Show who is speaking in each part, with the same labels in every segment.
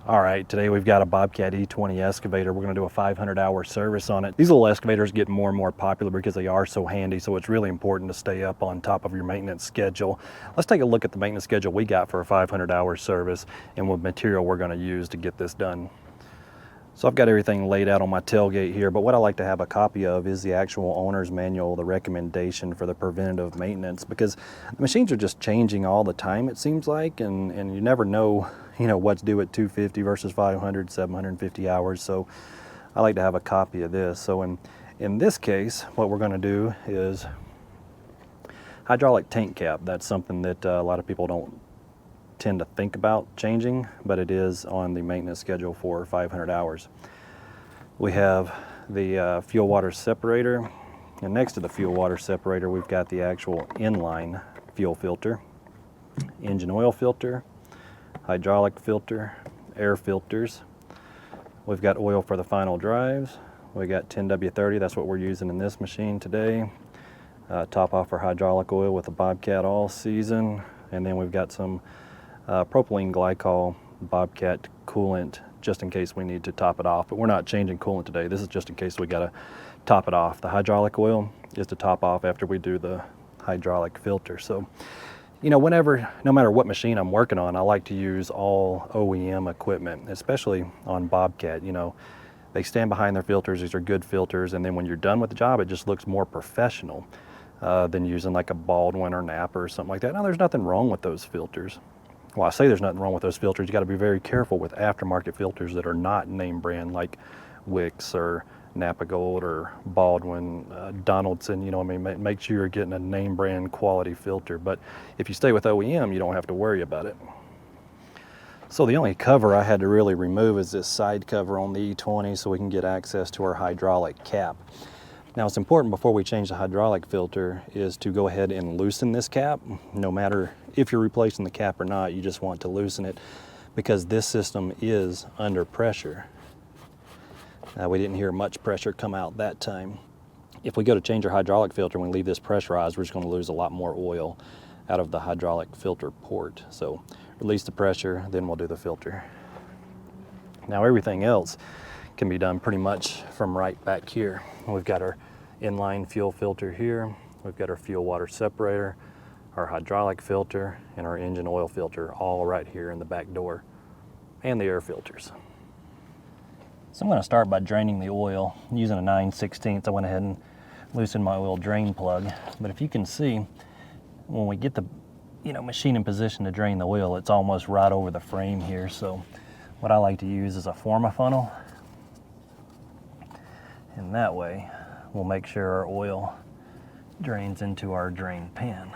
Speaker 1: All right, today we've got a Bobcat E20 excavator. We're going to do a 500-hour service on it. These little excavators get more and more popular because they are so handy, so it's really important to stay up on top of your maintenance schedule. Let's take a look at the maintenance schedule we got for a 500-hour service and what material we're going to use to get this done. So I've got everything laid out on my tailgate here, but what I like to have a copy of is the actual owner's manual, the recommendation for the preventative maintenance, because the machines are just changing all the time, it seems like, and you never know, what's due at 250 versus 500, 750 hours. So I like to have a copy of this. So in this case, what we're going to do is hydraulic tank cap. That's something that a lot of people don't tend to think about changing, but it is on the maintenance schedule for 500 hours. We have the fuel water separator, and next to the fuel water separator we've got the actual inline fuel filter, engine oil filter, hydraulic filter, air filters. We've got oil for the final drives. We got 10W30, that's what we're using in this machine today. Top off our hydraulic oil with the Bobcat all season, and then we've got some propylene glycol Bobcat coolant just in case we need to top it off, but we're not changing coolant today. This is just in case we got to top it off. The hydraulic oil is to top off after we do the hydraulic filter. So, no matter what machine I'm working on, I like to use all OEM equipment, especially on Bobcat. They stand behind their filters. These are good filters, and then when you're done with the job, it just looks more professional than using like a Baldwin or Napa or something like that. Now, there's nothing wrong with those filters. Well, I say there's nothing wrong with those filters. You got to be very careful with aftermarket filters that are not name brand, like Wix or Napa Gold or Baldwin, Donaldson. Make sure you're getting a name brand quality filter. But if you stay with OEM, you don't have to worry about it. So the only cover I had to really remove is this side cover on the E20 so we can get access to our hydraulic cap. Now, it's important before we change the hydraulic filter is to go ahead and loosen this cap. No matter if you're replacing the cap or not, you just want to loosen it because this system is under pressure. We didn't hear much pressure come out that time. If we go to change our hydraulic filter and we leave this pressurized, we're just going to lose a lot more oil out of the hydraulic filter port. So release the pressure, then we'll do the filter. Now, everything else can be done pretty much from right back here. We've got our inline fuel filter here. We've got our fuel water separator, our hydraulic filter, and our engine oil filter all right here in the back door, and the air filters. So I'm going to start by draining the oil. Using a 9/16, I went ahead and loosened my oil drain plug. But if you can see, when we get the machine in position to drain the oil, it's almost right over the frame here. So what I like to use is a forma funnel. And that way, we'll make sure our oil drains into our drain pan.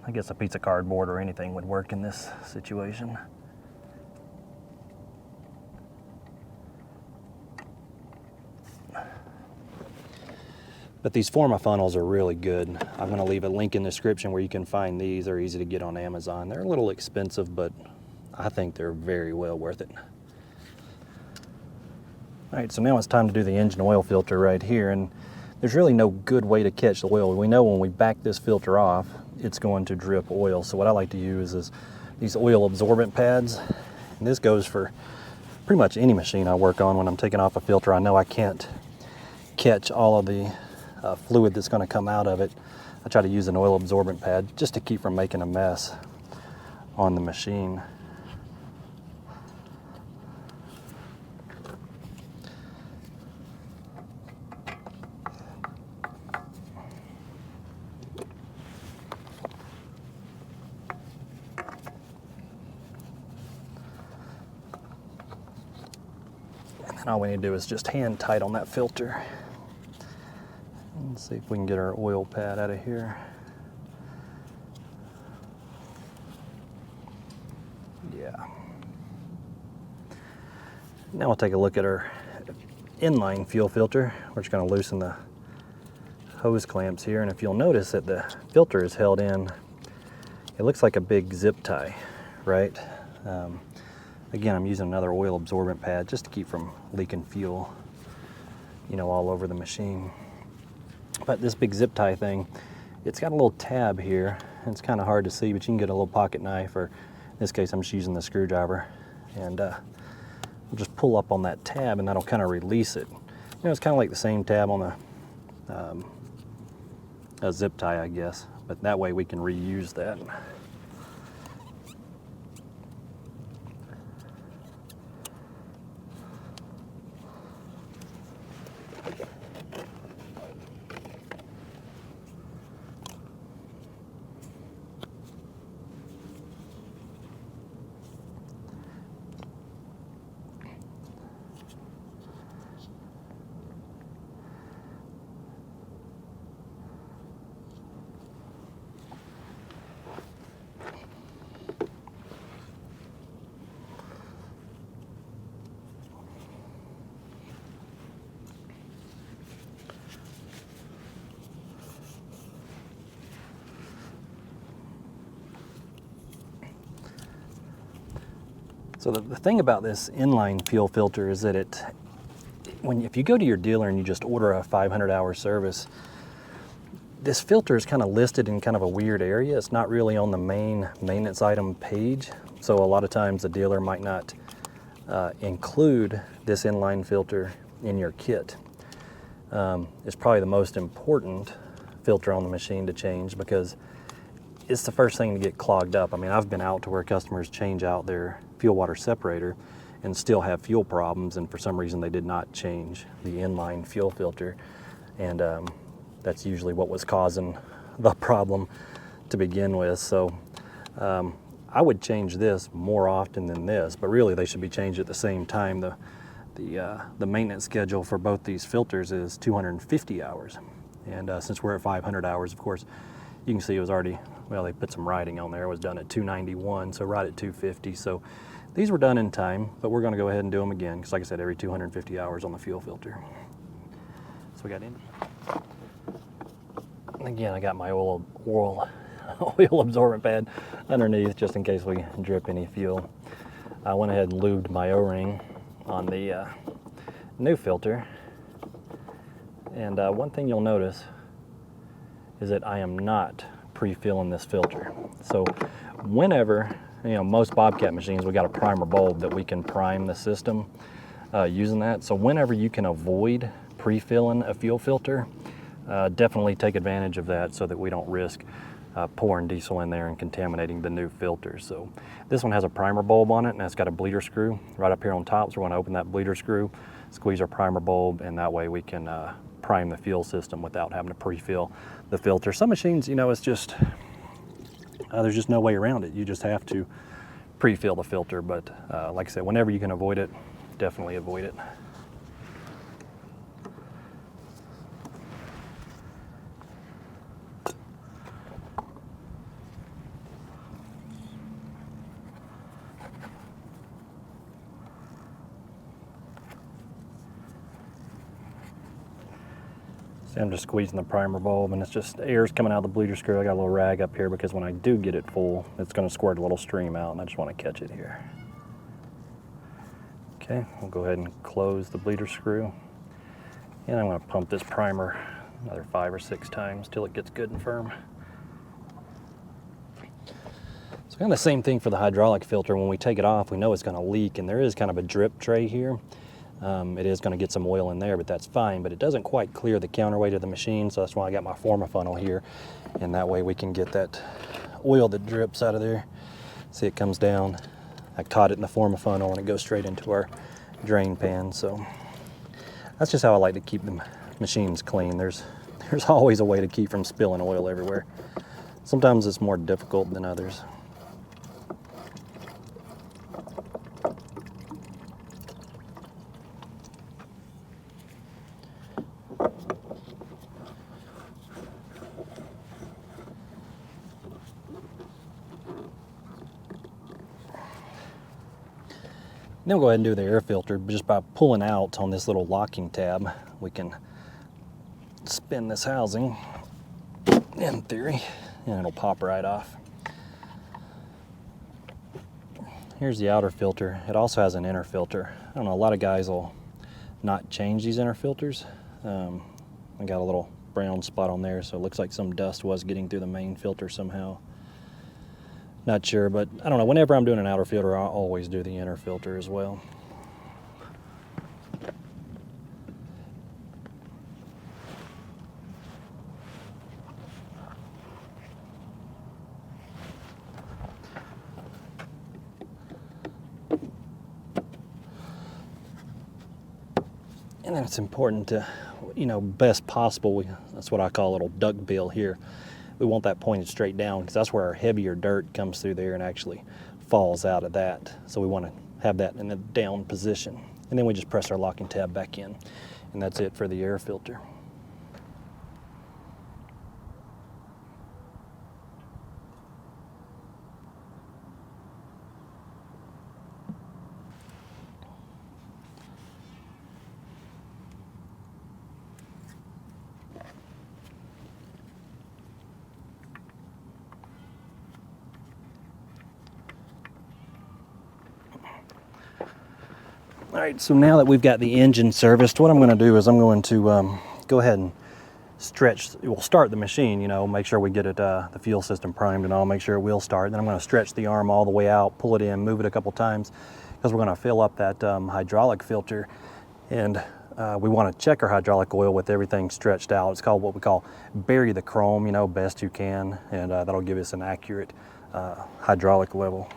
Speaker 1: I guess a piece of cardboard or anything would work in this situation. But these forma funnels are really good. I'm going to leave a link in the description where you can find these. They're easy to get on Amazon. They're a little expensive, but I think they're very well worth it. All right, so now it's time to do the engine oil filter right here. And there's really no good way to catch the oil. We know when we back this filter off, it's going to drip oil. So what I like to use is these oil absorbent pads. And this goes for pretty much any machine I work on. When I'm taking off a filter, I know I can't catch all of the fluid that's going to come out of it. I try to use an oil absorbent pad just to keep from making a mess on the machine. And then all we need to do is just hand tight on that filter. Let's see if we can get our oil pad out of here. Yeah. Now we'll take a look at our inline fuel filter. We're just going to loosen the hose clamps here, and if you'll notice that the filter is held in, it looks like a big zip tie, right? Again, I'm using another oil absorbent pad just to keep from leaking fuel. you know, all over the machine. But this big zip tie thing, it's got a little tab here. It's kind of hard to see, but you can get a little pocket knife, or in this case I'm just using the screwdriver, and we'll just pull up on that tab and that'll kind of release it. You know, it's kind of like the same tab on a zip tie, I guess, but that way we can reuse that. So the thing about this inline fuel filter is that if you go to your dealer and you just order a 500-hour service, this filter is kind of listed in kind of a weird area. It's not really on the main maintenance item page. So a lot of times the dealer might not include this inline filter in your kit. It's probably the most important filter on the machine to change because it's the first thing to get clogged up. I mean, I've been out to where customers change out their fuel water separator and still have fuel problems, and for some reason they did not change the inline fuel filter, and that's usually what was causing the problem to begin with. So I would change this more often than this, but really they should be changed at the same time. The maintenance schedule for both these filters is 250 hours, and since we're at 500 hours, of course, you can see it was already, well, they put some writing on there. It was done at 291, so right at 250. So these were done in time, but we're going to go ahead and do them again because, like I said, every 250 hours on the fuel filter. So we got in. Again, I got my oil absorbent pad underneath just in case we drip any fuel. I went ahead and lubed my O-ring on the new filter. And one thing you'll notice is that I am not pre-filling this filter. So whenever, you know, most Bobcat machines, we got a primer bulb that we can prime the system using that. So whenever you can avoid pre-filling a fuel filter, definitely take advantage of that so that we don't risk pouring diesel in there and contaminating the new filter. So this one has a primer bulb on it, and it's got a bleeder screw right up here on top. So we're going to open that bleeder screw, squeeze our primer bulb, and that way we can prime the fuel system without having to pre-fill the filter. Some machines, you know, it's just there's just no way around it. You just have to pre-fill the filter, but like I said, whenever you can avoid it, definitely avoid it. See, I'm just squeezing the primer bulb, and it's just air's coming out of the bleeder screw. I got a little rag up here because when I do get it full, it's going to squirt a little stream out, and I just want to catch it here. Okay, we'll go ahead and close the bleeder screw, and I'm going to pump this primer another 5 or 6 times till it gets good and firm. So kind of the same thing for the hydraulic filter. When we take it off, we know it's going to leak, and there is kind of a drip tray here. It is going to get some oil in there, but that's fine. But it doesn't quite clear the counterweight of the machine, so that's why I got my forma funnel here. And that way we can get that oil that drips out of there. See, it comes down. I caught it in the forma funnel, and it goes straight into our drain pan. So that's just how I like to keep the machines clean. There's always a way to keep from spilling oil everywhere. Sometimes it's more difficult than others. Then we'll go ahead and do the air filter. Just by pulling out on this little locking tab, we can spin this housing, in theory, and it'll pop right off. Here's the outer filter. It also has an inner filter. I don't know, a lot of guys will not change these inner filters. I got a little brown spot on there, so it looks like some dust was getting through the main filter somehow. Not sure, but I don't know. Whenever I'm doing an outer filter, I'll always do the inner filter as well. And then it's important to, best possible, that's what I call a little duck bill here. We want that pointed straight down because that's where our heavier dirt comes through there and actually falls out of that. So we want to have that in a down position. And then we just press our locking tab back in. And that's it for the air filter. All right, so now that we've got the engine serviced, what I'm going to do is I'm going to go ahead and we'll start the machine, make sure we get it, the fuel system primed and all, make sure it will start. Then I'm going to stretch the arm all the way out, pull it in, move it a couple times, because we're going to fill up that hydraulic filter. And we want to check our hydraulic oil with everything stretched out. It's called what we call bury the chrome, best you can, and that'll give us an accurate hydraulic level.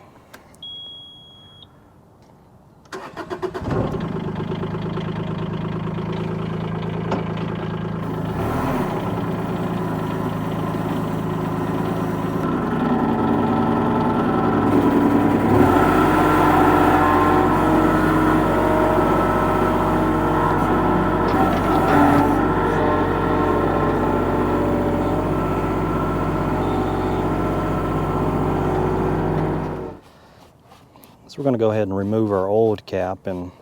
Speaker 1: So we're going to go ahead and remove our old cap and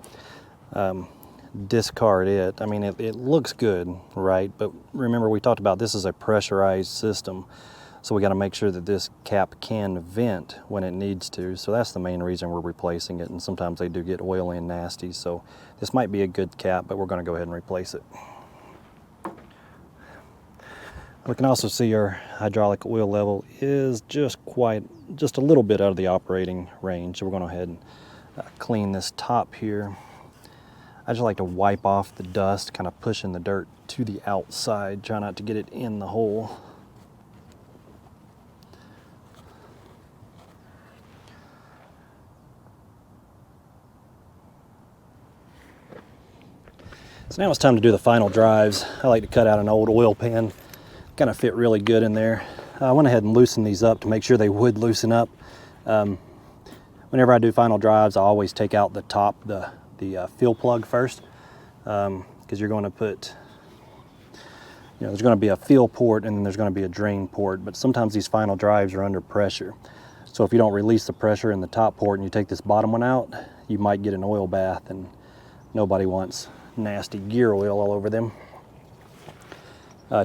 Speaker 1: discard it. I mean, it looks good, right? But remember, we talked about this is a pressurized system. So we got to make sure that this cap can vent when it needs to. So that's the main reason we're replacing it. And sometimes they do get oily and nasty. So this might be a good cap, but we're going to go ahead and replace it. We can also see our hydraulic oil level is just a little bit out of the operating range. So we're going to go ahead and clean this top here. I just like to wipe off the dust, kind of pushing the dirt to the outside, try not to get it in the hole. So now it's time to do the final drives. I like to cut out an old oil pan. Kind of fit really good in there. I went ahead and loosened these up to make sure they would loosen up. Whenever I do final drives, I always take out the top, the fuel plug first, because you're going to put, there's going to be a fuel port and then there's going to be a drain port, but sometimes these final drives are under pressure. So if you don't release the pressure in the top port and you take this bottom one out, you might get an oil bath, and nobody wants nasty gear oil all over them.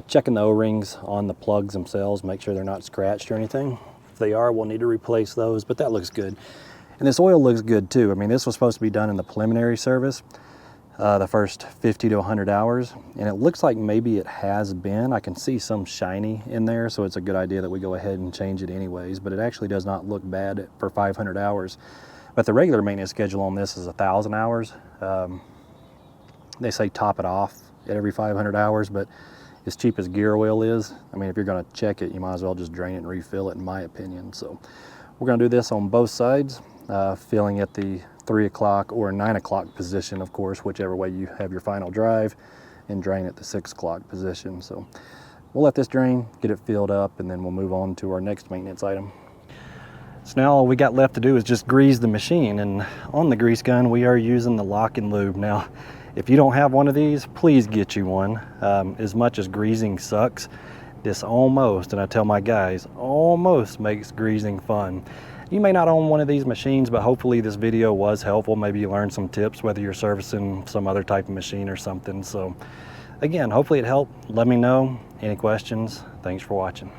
Speaker 1: Checking the O-rings on the plugs themselves, make sure they're not scratched or anything. If they are, we'll need to replace those, but that looks good. And this oil looks good too. I mean, this was supposed to be done in the preliminary service, the first 50 to 100 hours, and it looks like maybe it has been. I can see some shiny in there, so it's a good idea that we go ahead and change it anyways, but it actually does not look bad for 500 hours. But the regular maintenance schedule on this is 1,000 hours. They say top it off at every 500 hours, but as cheap as gear oil is, I mean, if you're going to check it, you might as well just drain it and refill it, in my opinion. So we're going to do this on both sides, filling at the 3 o'clock or 9 o'clock position, of course, whichever way you have your final drive, and drain at the 6 o'clock position. So we'll let this drain, get it filled up, and then we'll move on to our next maintenance item. So now all we got left to do is just grease the machine, and on the grease gun we are using the lock and lube. Now, if you don't have one of these, please get you one. As much as greasing sucks, this almost, and I tell my guys, almost makes greasing fun. You may not own one of these machines, but hopefully this video was helpful. Maybe you learned some tips, whether you're servicing some other type of machine or something. So again, hopefully it helped. Let me know. Any questions? Thanks for watching.